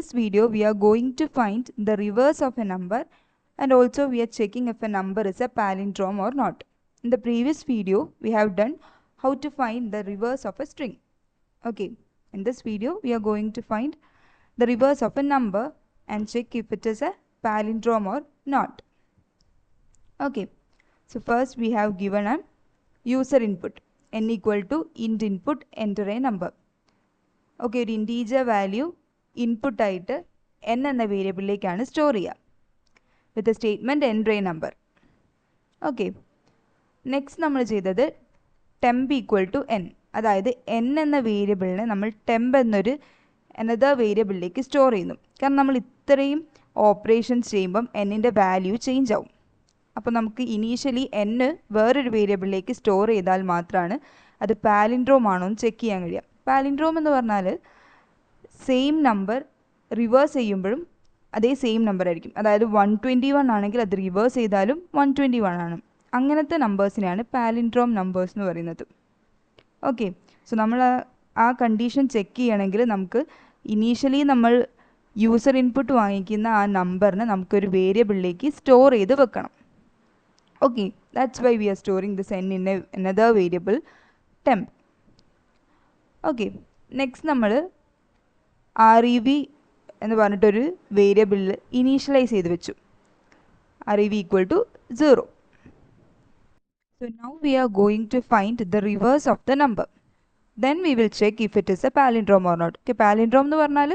this video, we are going to find the reverse of a number, and also we are checking if a number is a palindrome or not. In the previous video, we have done how to find the reverse of a string. Okay, in this video, we are going to find the reverse of a number and check if it is a palindrome or not. Okay, so first we have given a user input n equal to int input, enter a number. Okay, ഒരു integer value input ആയിട്ട് n എന്ന വേരിയബിളിലേക്കാണ് store ചെയ്യുക with a statement enter A number. Okay, next നമ്മൾ ചെയ്തത് temp equal to n, അതായത് n എന്ന വേരിയബിളിനെ നമ്മൾ ടെമ്പ് എന്നൊരു അനദർ വേരിയബിളിലേക്ക് സ്റ്റോർ ചെയ്യുന്നു. കാരണം നമ്മൾ ഇത്രയും ഓപ്പറേഷൻസ് ചെയ്യുമ്പം എന്നിൻ്റെ വാല്യൂ ചേഞ്ച് ആവും. അപ്പോൾ നമുക്ക് ഇനീഷ്യലി n വേറൊരു വേരിയബിളിലേക്ക് സ്റ്റോർ ചെയ്താൽ മാത്രമാണ് അത് പാലിൻഡ്രോം ആണോ എന്ന് ചെക്ക് ചെയ്യാൻ കഴിയുക. പാലിൻഡ്രോം എന്ന് പറഞ്ഞാൽ സെയിം നമ്പർ റിവേഴ്സ് ചെയ്യുമ്പോഴും അതേ സെയിം നമ്പർ ആയിരിക്കും. അതായത് 121 ആണെങ്കിൽ അത് റിവേഴ്സ് ചെയ്താലും 121 ആണ്. അങ്ങനത്തെ നമ്പേഴ്സിനെയാണ് പാലിൻഡ്രോം നമ്പേഴ്സ് എന്ന് പറയുന്നത്. ഓക്കെ, സോ നമ്മൾ ആ കണ്ടീഷൻ ചെക്ക് ചെയ്യണമെങ്കിൽ നമുക്ക് ഇനീഷ്യലി നമ്മൾ യൂസർ ഇൻപുട്ട് വാങ്ങിക്കുന്ന ആ നമ്പറിനെ നമുക്കൊരു വേരിയബിളിലേക്ക് സ്റ്റോർ ചെയ്ത് വെക്കണം. Okay, that's why we are storing this n in another variable temp. Okay, next നമ്മൾ REV എന്ന് പറഞ്ഞിട്ടൊരു വേരിയബിളിൽ ഇനീഷ്യലൈസ് ചെയ്ത് വെച്ചു. REV equal to 0. So now we are going to find the reverse of the number. Then we will check if it is a palindrome or not. Okay, palindrome എന്ന് പറഞ്ഞാൽ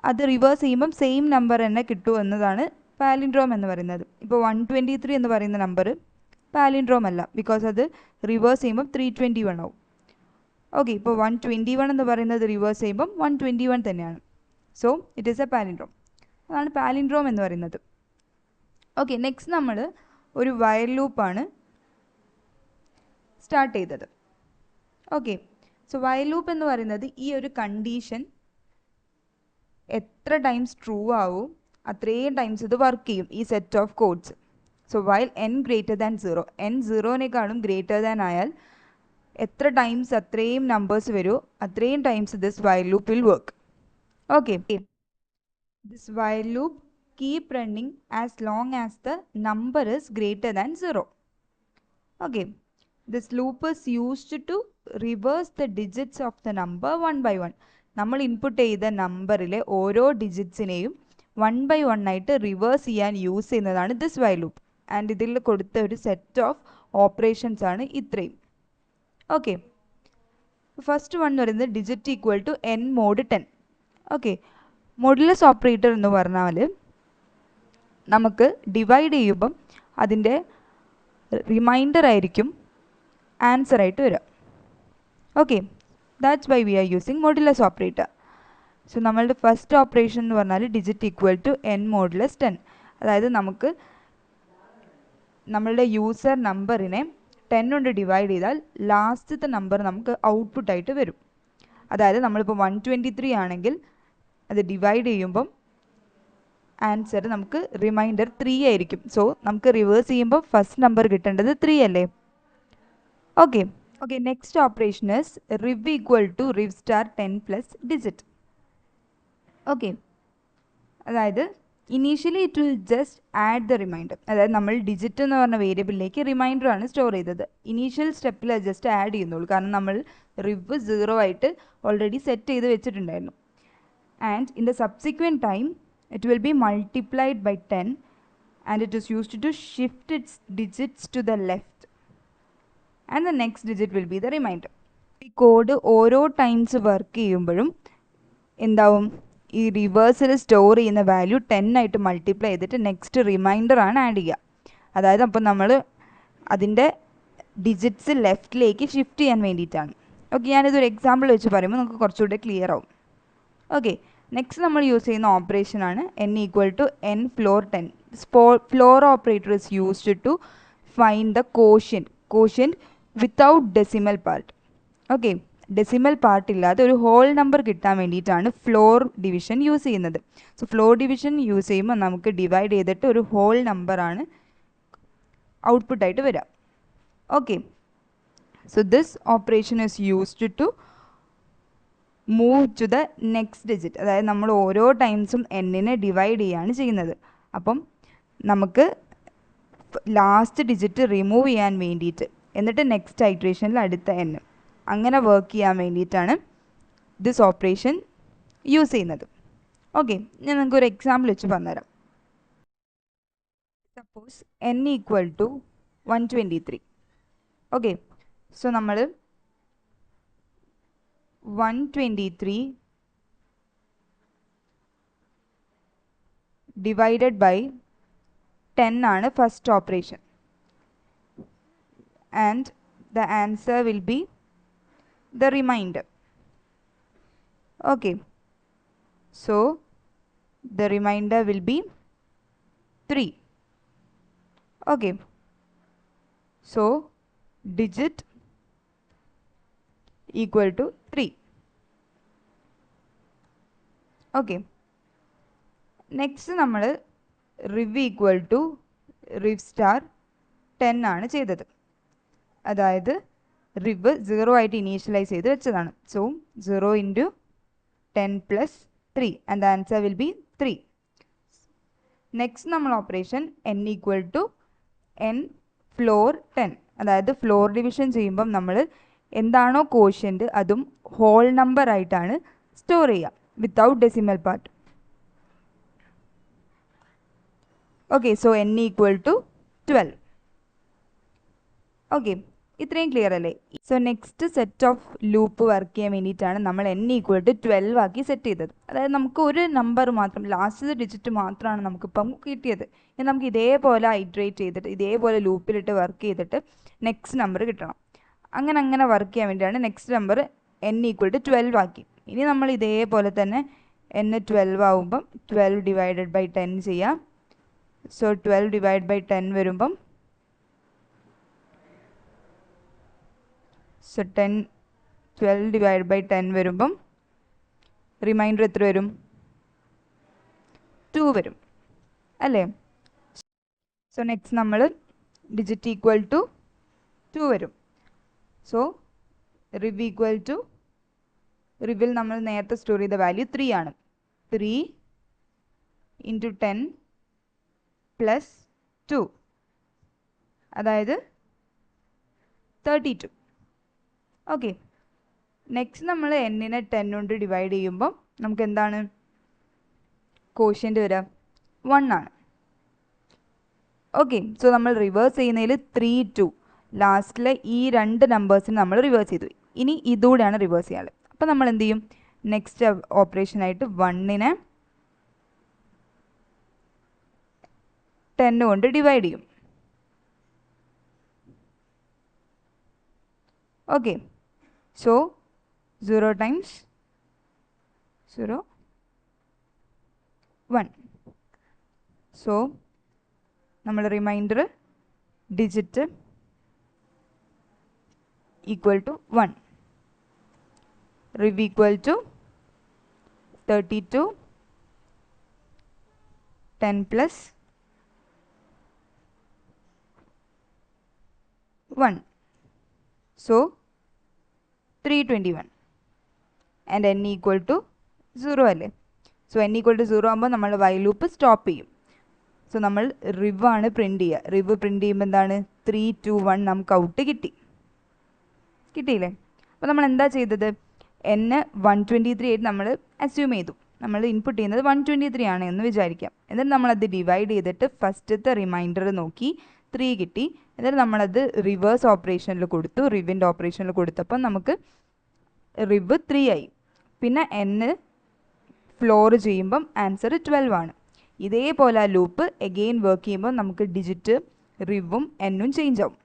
അത് reverse ചെയ്യുമ്പം same number തന്നെ കിട്ടും എന്നതാണ് palindrome എന്ന് പറയുന്നത്. ഇപ്പോൾ 123 എന്ന് പറയുന്ന നമ്പർ പാലിൻഡ്രോം അല്ല, ബിക്കോസ് അത് റിവേഴ്സ് ചെയ്യുമ്പം 321 ആവും. ഓക്കെ, ഇപ്പോൾ 121 എന്ന് പറയുന്നത് റിവേഴ്സ് ചെയ്യുമ്പം 121 തന്നെയാണ്. So it is a palindrome. അതാണ് പാലിൻഡ്രോം എന്ന് പറയുന്നത്. ഓക്കെ, നെക്സ്റ്റ് നമ്മൾ ഒരു വയൽ ലൂപ്പാണ് സ്റ്റാർട്ട് ചെയ്തത്. ഓക്കെ, സോ വയൽ ലൂപ്പ് എന്ന് പറയുന്നത് ഈ ഒരു കണ്ടീഷൻ എത്ര ടൈംസ് ട്രൂ ആവും അത്രയും ടൈംസ് ഇത് വർക്ക് ചെയ്യും ഈ set of codes. So while n greater than 0, n 0നേക്കാളും ഗ്രേറ്റർ ദാൻ ആയാൽ എത്ര ടൈംസ് അത്രയും നമ്പേഴ്സ് വരുമോ അത്രയും times this while loop will work. Okay, this while loop keep running as long as the number is greater than 0. Okay, this loop is used to reverse the digits of the number 1 by 1. നമ്മൾ input ചെയ്ത നമ്പറിലെ ഓരോ ഡിജിറ്റ്സിനെയും 1 by 1 ആയിട്ട് reverse ചെയ്യാൻ use ചെയ്യുന്നതാണ് this while loop. And ഇതിൽ കൊടുത്ത ഒരു സെറ്റ് ഓഫ് ഓപ്പറേഷൻസ് ആണ് ഇത്രയും. ഓക്കെ, ഫസ്റ്റ് വൺ എന്ന് പറയുന്നത് digit equal to n mod 10. ഓക്കെ, മോഡുലസ് ഓപ്പറേറ്റർ എന്ന് പറഞ്ഞാൽ നമുക്ക് ഡിവൈഡ് ചെയ്യുമ്പം അതിൻ്റെ റിമൈൻഡർ ആയിരിക്കും ആൻസർ ആയിട്ട് വരിക. Okay, that's why we are using modulus operator. So നമ്മളുടെ ഫസ്റ്റ് ഓപ്പറേഷൻ എന്ന് പറഞ്ഞാൽ digit equal to n modulus 10. അതായത് നമുക്ക് നമ്മളുടെ യൂസർ നമ്പറിനെ 10 കൊണ്ട് ഡിവൈഡ് ചെയ്താൽ ലാസ്റ്റത്തെ നമ്പർ നമുക്ക് ഔട്ട്പുട്ടായിട്ട് വരും. അതായത് നമ്മളിപ്പോൾ 123 ആണെങ്കിൽ അത് ഡിവൈഡ് ചെയ്യുമ്പം ആൻസർ നമുക്ക് റിമൈൻഡർ 3 ആയിരിക്കും. സോ നമുക്ക് റിവേഴ്സ് ചെയ്യുമ്പോൾ ഫസ്റ്റ് നമ്പർ കിട്ടേണ്ടത് 3 അല്ലേ. Okay, okay, next operation is rev equal to rev star 10 plus digit. Okay, അതായത് initially it will just add the remainder. അതായത് നമ്മൾ ഡിജിറ്റ് എന്ന് പറഞ്ഞ വേരിയബിളിലേക്ക് റിമൈൻഡറാണ് സ്റ്റോർ ചെയ്തത്. ഇനീഷ്യൽ സ്റ്റെപ്പിൽ അത് ജസ്റ്റ് ആഡ് ചെയ്യുന്നുള്ളൂ, കാരണം നമ്മൾ റിവ് 0 ആയിട്ട് ഓൾറെഡി സെറ്റ് ചെയ്ത് വെച്ചിട്ടുണ്ടായിരുന്നു. And in the subsequent time it will be multiplied by 10 and it is used to shift its digits to the left and the next digit will be the remainder. ഈ code ഓരോ times work ചെയ്യുമ്പോഴും എന്താവും, ഈ റിവേഴ്സിൽ store ചെയ്യുന്ന value 10 ആയിട്ട് multiply ചെയ്തിട്ട് next reminder ആണ് add ചെയ്യുക. അതായത് അപ്പോൾ നമ്മൾ അതിൻ്റെ ഡിജിറ്റ്സ് ലെഫ്റ്റിലേക്ക് ഷിഫ്റ്റ് ചെയ്യാൻ വേണ്ടിയിട്ടാണ്. ഓക്കെ, ഞാനിതൊരു എക്സാമ്പിൾ വെച്ച് പറയുമ്പോൾ നമുക്ക് കുറച്ചുകൂടെ ക്ലിയർ ആവും. ഓക്കെ, നെക്സ്റ്റ് നമ്മൾ യൂസ് ചെയ്യുന്ന ഓപ്പറേഷനാണ് n equal to n floor 10. Floor operator is used to find the quotient without decimal part. Okay, decimal part ഇല്ലാതെ ഒരു ഹോൾ നമ്പർ കിട്ടാൻ വേണ്ടിയിട്ടാണ് ഫ്ലോർ ഡിവിഷൻ യൂസ് ചെയ്യുന്നത്. സോ ഫ്ലോർ ഡിവിഷൻ യൂസ് ചെയ്യുമ്പോൾ നമുക്ക് ഡിവൈഡ് ചെയ്തിട്ട് ഒരു ഹോൾ നമ്പറാണ് ഔട്ട്പുട്ടായിട്ട് വരിക. Okay, so this operation is used to move to the next digit. അതായത് നമ്മൾ ഓരോ ടൈംസും എന്നിനെ ഡിവൈഡ് ചെയ്യുകയാണ് ചെയ്യുന്നത്. അപ്പം നമുക്ക് ലാസ്റ്റ് ഡിജിറ്റ് റിമൂവ് ചെയ്യാൻ വേണ്ടിയിട്ട് എന്നിട്ട് നെക്സ്റ്റ് ഐട്രേഷനിൽ അടുത്ത n അങ്ങനെ വർക്ക് ചെയ്യാൻ വേണ്ടിയിട്ടാണ് ദിസ് ഓപ്പറേഷൻ യൂസ് ചെയ്യുന്നത്. ഓക്കെ, ഞാൻ നിങ്ങൾക്ക് ഒരു എക്സാമ്പിൾ വെച്ച് പറഞ്ഞുതരാം. Suppose n equal to 123. Okay, so നമ്മൾ 123 ഡിവൈഡഡ് ബൈ 10 ആണ് first operation, and the answer will be the remainder. Okay, so the remainder will be 3. Okay, so digit equal to 3. Okay, next നമ്മൾ riv equal to riv star 10 ആണ് ചെയ്തത്. അതായത് Rive 0 ആയിട്ട് initialise ചെയ്ത് വെച്ചതാണ്. So 0 into 10 plus 3 and the answer will be 3. Next നമ്മൾ operation n equal to n floor 10. അതായത് floor division ചെയ്യുമ്പം നമ്മൾ എന്താണോ കോഷ്യൻ്റ് അതും ഹോൾ നമ്പർ ആയിട്ടാണ് സ്റ്റോർ ചെയ്യുക, without decimal part. Okay, so n equal to 12. Okay, ഇത്രയും ക്ലിയർ അല്ലേ? So next set of loop work ചെയ്യാൻ വേണ്ടിയിട്ടാണ് നമ്മൾ n ഈക്വൽ ടു 12 ആക്കി സെറ്റ് ചെയ്തത്. അതായത് നമുക്ക് ഒരു നമ്പർ മാത്രം, ലാസ്റ്റ് ഡിജിറ്റ് മാത്രമാണ് നമുക്കിപ്പം കിട്ടിയത്. ഇനി നമുക്ക് ഇതേപോലെ ഐട്രേറ്റ് ചെയ്തിട്ട് ഇതേപോലെ ലൂപ്പിലിട്ട് വർക്ക് ചെയ്തിട്ട് നെക്സ്റ്റ് നമ്പർ കിട്ടണം. അങ്ങനെ വർക്ക് ചെയ്യാൻ വേണ്ടിയാണ് next number n equal to 12 ആക്കി. ഇനി നമ്മൾ ഇതേപോലെ തന്നെ n 12 ആവുമ്പം 12 ഡിവൈഡഡ് ബൈ 10 ചെയ്യാം. സോ 12 ഡിവൈഡ് ബൈ 10 വരുമ്പം സോ 12 ഡിവൈഡ് ബൈ 10 വരുമ്പം റിമൈൻഡർ എത്ര വരും? 2 വരും അല്ലേ? സോ നെക്സ്റ്റ് നമ്മൾ ഡിജിറ്റ് ഈക്വൽ ടു 2 വരും. സോ റിവ് ഈക്വൽ ടു, റിവിൽ നമ്മൾ നേരത്തെ സ്റ്റോർ ചെയ്ത വാല്യൂ 3 ആണ്. 3 ഇൻറ്റു 10 പ്ലസ് 2, അതായത് 32. ഓക്കെ, നെക്സ്റ്റ് നമ്മൾ എന്നിനെ 10 കൊണ്ട് ഡിവൈഡ് ചെയ്യുമ്പോൾ നമുക്ക് എന്താണ് കോഷ്യൻ്റ് വരിക? 1 ആണ്. ഓക്കെ, സോ നമ്മൾ റിവേഴ്സ് ചെയ്യുന്നതിൽ 3, 2 ലാസ്റ്റിലെ ഈ രണ്ട് നമ്പേഴ്സിന് നമ്മൾ റിവേഴ്സ് ചെയ്തു. ഇനി ഇതൂടെയാണ് റിവേഴ്സ് ചെയ്യാനുള്ളത്. അപ്പോൾ നമ്മൾ എന്ത് ചെയ്യും? നെക്സ്റ്റ് ഓപ്പറേഷനായിട്ട് 1നെ 10 കൊണ്ട് ഡിവൈഡ് ചെയ്യും. Okay, so 0 times 0, 1. So നമ്മൾ remainder digit equal to 1. Rev equal to 32, 10 plus 1. So 321 and n equal to 0 അല്ലേ? സോ n ഈക്വൽ ടു 0 ആകുമ്പോൾ നമ്മൾ വൈൽ ലൂപ്പ് സ്റ്റോപ്പ് ചെയ്യും. സോ നമ്മൾ റിവ് ആണ് പ്രിൻറ്റ് ചെയ്യുക. റിവ് പ്രിൻറ്റ് ചെയ്യുമ്പോൾ എന്താണ്? 3, 2, 1 നമുക്ക് ഔട്ട് കിട്ടിയില്ലേ? അപ്പോൾ നമ്മൾ എന്താ ചെയ്തത്? n 123 ആയിട്ട് നമ്മൾ അസ്യൂം ചെയ്തു. നമ്മൾ ഇൻപുട്ട് ചെയ്യുന്നത് 123 ആണ് എന്ന് വിചാരിക്കാം. എന്നിട്ട് നമ്മളത് ഡിവൈഡ് ചെയ്തിട്ട് ഫസ്റ്റത്തെ റിമൈൻഡർ നോക്കി 3 കിട്ടി. എന്നിട്ട് നമ്മളത് റിവേഴ്സ് ഓപ്പറേഷനിൽ കൊടുത്തു. റിവിൻ്റെ ഓപ്പറേഷനിൽ കൊടുത്തപ്പോൾ നമുക്ക് റിവ് 3 ആയി. പിന്നെ n ഫ്ലോർ ചെയ്യുമ്പം ആൻസർ 12 ആണ്. ഇതേപോലെ ആ ലൂപ്പ് എഗെയിൻ വർക്ക് ചെയ്യുമ്പോൾ നമുക്ക് ഡിജിറ്റ് റിവും എന്നും ചേഞ്ച് ആവും.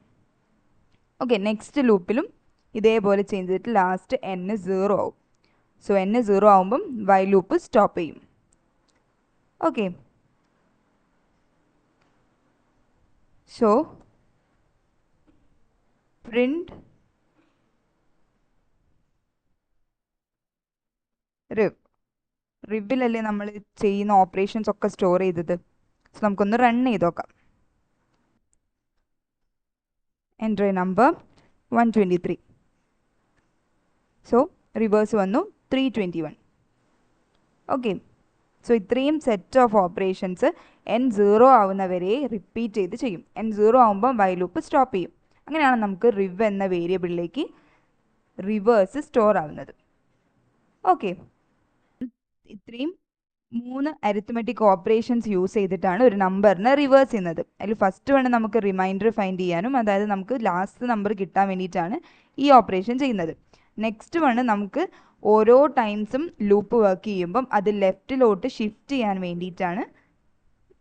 ഓക്കെ, നെക്സ്റ്റ് ലൂപ്പിലും ഇതേപോലെ ചേഞ്ച് ചെയ്തിട്ട് ലാസ്റ്റ് n 0 ആവും. സോ n 0 ആവുമ്പം വൈൽ ലൂപ്പ് സ്റ്റോപ്പ് ചെയ്യും. Okay, so print rev. റിവിലല്ലേ നമ്മൾ ചെയ്യുന്ന ഓപ്പറേഷൻസ് ഒക്കെ സ്റ്റോർ ചെയ്തത്. സോ നമുക്കൊന്ന് റൺ ചെയ്ത് നോക്കാം. Entry number 123. സോ റിവേഴ്സ് വന്നു 321. ഓക്കെ, സോ ഇത്രയും സെറ്റ് ഓഫ് ഓപ്പറേഷൻസ് n 0 ആവുന്നവരെ റിപ്പീറ്റ് ചെയ്ത് ചെയ്യും. n 0 ആവുമ്പോൾ വൈൽ ലൂപ്പ് സ്റ്റോപ്പ് ചെയ്യും. അങ്ങനെയാണ് നമുക്ക് റിവ് എന്ന വേരിയബിളിലേക്ക് റിവേഴ്സ് സ്റ്റോർ ആവുന്നത്. ഓക്കെ, ഇത്രയും 3 അരിത്മെറ്റിക് ഓപ്പറേഷൻസ് യൂസ് ചെയ്തിട്ടാണ് ഒരു നമ്പറിനെ റിവേഴ്സ് ചെയ്യുന്നത്. അതിൽ ഫസ്റ്റ് വൺ നമുക്ക് റിമൈൻഡർ ഫൈൻഡ് ചെയ്യാനും, അതായത് നമുക്ക് ലാസ്റ്റ് നമ്പർ കിട്ടാൻ വേണ്ടിയിട്ടാണ് ഈ ഓപ്പറേഷൻ ചെയ്യുന്നത്. നെക്സ്റ്റ് വൺ നമുക്ക് ഓരോ ടൈംസും ലൂപ്പ് വർക്ക് ചെയ്യുമ്പം അത് ലെഫ്റ്റിലോട്ട് ഷിഫ്റ്റ് ചെയ്യാൻ വേണ്ടിയിട്ടാണ്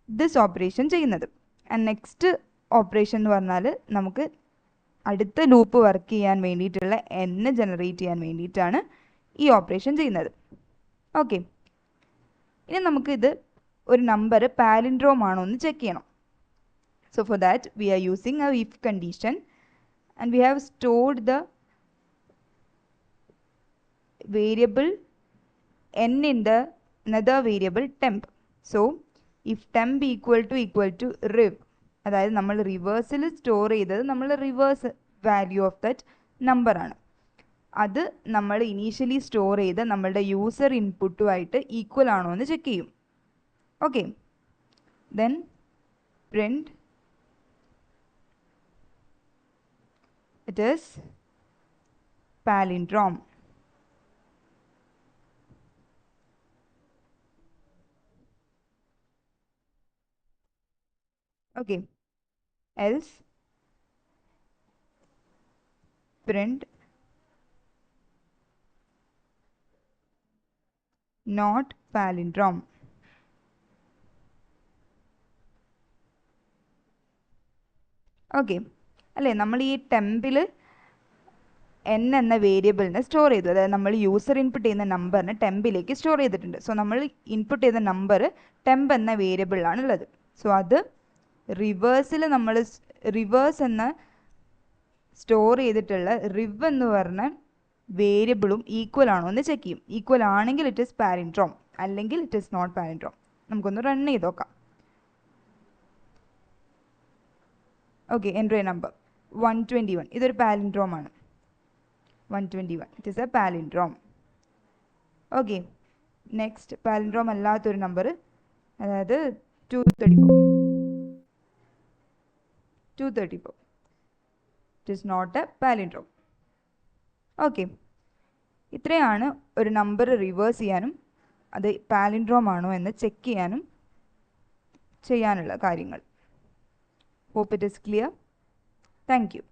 ദിസ് ഓപ്പറേഷൻ ചെയ്യുന്നത്. ആൻഡ് നെക്സ്റ്റ് ഓപ്പറേഷൻ എന്ന് പറഞ്ഞാൽ നമുക്ക് അടുത്ത ലൂപ്പ് വർക്ക് ചെയ്യാൻ വേണ്ടിയിട്ടുള്ള n ജനറേറ്റ് ചെയ്യാൻ വേണ്ടിയിട്ടാണ് ഈ ഓപ്പറേഷൻ ചെയ്യുന്നത്. ഓക്കെ, ഇനി നമുക്കിത് ഒരു നമ്പർ പാലിൻഡ്രോം ആണോ എന്ന് ചെക്ക് ചെയ്യണം. So for that we are using A if condition and we have stored the variable n in the another variable temp. So if temp equal to riv, അതായത് നമ്മൾ റിവേഴ്സിൽ store ചെയ്തത് നമ്മൾ reverse value of that number ആണ്. അത് നമ്മൾ initially store ചെയ്ത് നമ്മളുടെ user ഇൻപുട്ടുമായിട്ട് equal ആണോ എന്ന് ചെക്ക് ചെയ്യും. Okay, then print it is palindrome. Okay, else print not palindrome. Okay അല്ലേ, നമ്മൾ ഈ ടെമ്പിൽ n എന്ന വേരിയബിളിനെ സ്റ്റോർ ചെയ്തു. അതായത് നമ്മൾ യൂസർ ഇൻപുട്ട് ചെയ്യുന്ന നമ്പറിനെ ടെമ്പിലേക്ക് സ്റ്റോർ ചെയ്തിട്ടുണ്ട്. സോ നമ്മൾ ഇൻപുട്ട് ചെയ്ത നമ്പർ ടെമ്പ് എന്ന വേരിയബിളിലാണുള്ളത്. സോ അത് റിവേഴ്സിൽ നമ്മൾ റിവേഴ്സ് എന്ന സ്റ്റോർ ചെയ്തിട്ടുള്ള റിവ് എന്ന് പറഞ്ഞ വേരിയബിളും ഈക്വൽ ആണോ എന്ന് ചെക്ക് ചെയ്യും. ഈക്വൽ ആണെങ്കിൽ ഇറ്റ് ഈസ് പാലിൻഡ്രോം, അല്ലെങ്കിൽ ഇറ്റ് ഈസ് നോട്ട് പാലിൻഡ്രോം. നമുക്കൊന്ന് റൺ ചെയ്ത് നോക്കാം. ഓക്കെ, എൻട്രി നമ്പർ 121, ഇതൊരു പാലിൻഡ്രോം ആണ്. 121, it is a palindrome. Okay, next palindrome അല്ലാത്തൊരു നമ്പർ, അതായത് 234. It is not a palindrome. Okay, ഇത്രയാണ് ഒരു നമ്പർ റിവേഴ്സ് ചെയ്യാനും അത് പാലിൻഡ്രോം ആണോ എന്ന് ചെക്ക് ചെയ്യാനും ചെയ്യാനുള്ള കാര്യങ്ങൾ. Hope it is clear. Thank you.